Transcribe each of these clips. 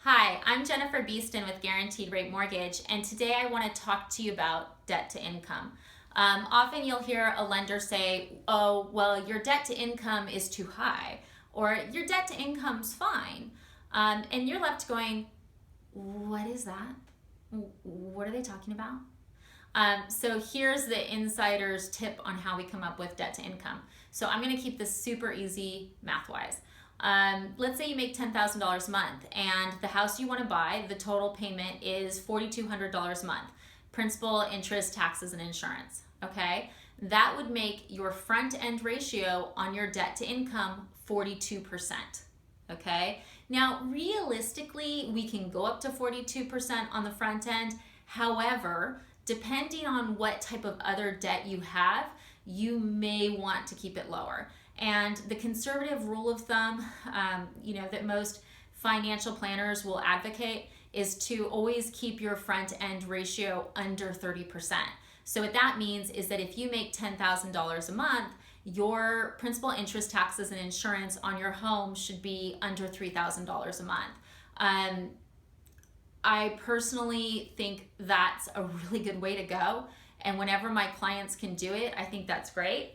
Hi, I'm Jennifer Beeston with Guaranteed Rate Mortgage, and today I want to talk to you about debt to income. Often you'll hear a lender say, oh, well, your debt to income is too high, or your debt to income's fine. And you're left going, what is that? What are they talking about? So here's the insider's tip on how we come up with debt to income. So I'm going to keep this super easy math-wise. Let's say you make $10,000 a month and the house you want to buy, the total payment is $4,200 a month. Principal, interest, taxes, and insurance, okay? That would make your front end ratio on your debt to income 42%, okay? Now, realistically, we can go up to 42% on the front end. However, depending on what type of other debt you have, you may want to keep it lower. And the conservative rule of thumb, that most financial planners will advocate is to always keep your front end ratio under 30%. So what that means is that if you make $10,000 a month, your principal, interest, taxes, and insurance on your home should be under $3,000 a month. I personally think that's a really good way to go. And whenever my clients can do it, I think that's great.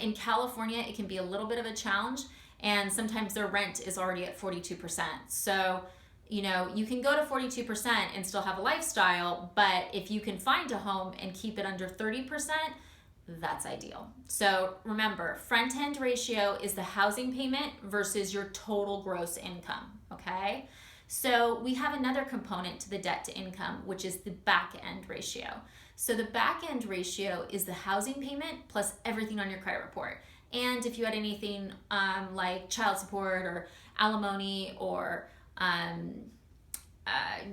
In California, it can be a little bit of a challenge, and sometimes their rent is already at 42%. So, you can go to 42% and still have a lifestyle, but if you can find a home and keep it under 30%, that's ideal. So remember, front end ratio is the housing payment versus your total gross income, okay? So we have another component to the debt to income, which is the back end ratio. So the back end ratio is the housing payment plus everything on your credit report. And if you had anything like child support or alimony or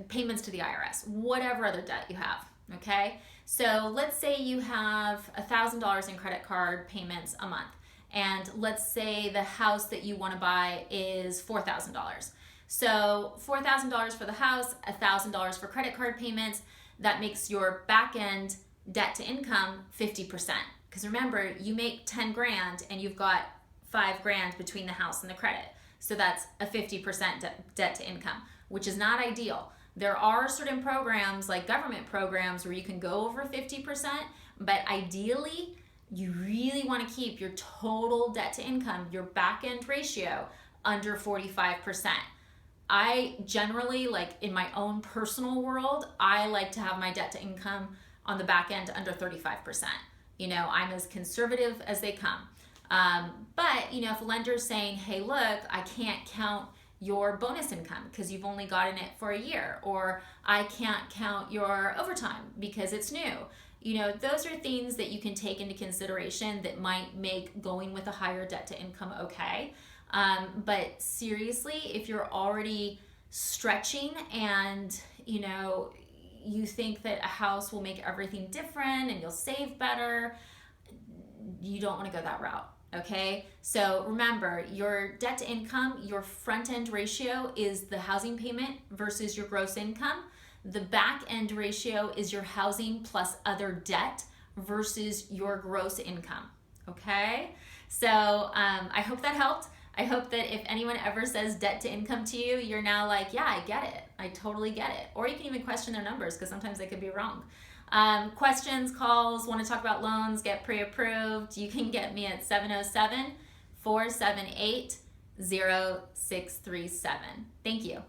payments to the IRS, whatever other debt you have, okay? So let's say you have $1,000 in credit card payments a month. And let's say the house that you want to buy is $4,000. So $4,000 for the house, $1,000 for credit card payments. That makes your back end debt to income 50%. Because remember, you make 10 grand and you've got 5 grand between the house and the credit. So that's a 50% debt to income, which is not ideal. There are certain programs like government programs where you can go over 50%, but ideally you really want to keep your total debt to income, your back end ratio, under 45%. I generally, like in my own personal world, I like to have my debt to income on the back end under 35%. I'm as conservative as they come. But if a lender's saying, hey, look, I can't count your bonus income because you've only gotten it for a year, or I can't count your overtime because it's new. Those are things that you can take into consideration that might make going with a higher debt to income okay. But seriously, if you're already stretching and, you think that a house will make everything different and you'll save better, you don't want to go that route, okay? So remember, your debt to income, your front end ratio is the housing payment versus your gross income. The back end ratio is your housing plus other debt versus your gross income, okay? So I hope that helped. I hope that if anyone ever says debt to income to you, you're now like, yeah, I get it. I totally get it. Or you can even question their numbers because sometimes they could be wrong. Questions, calls, want to talk about loans, get pre-approved, you can get me at 707-478-0637. Thank you.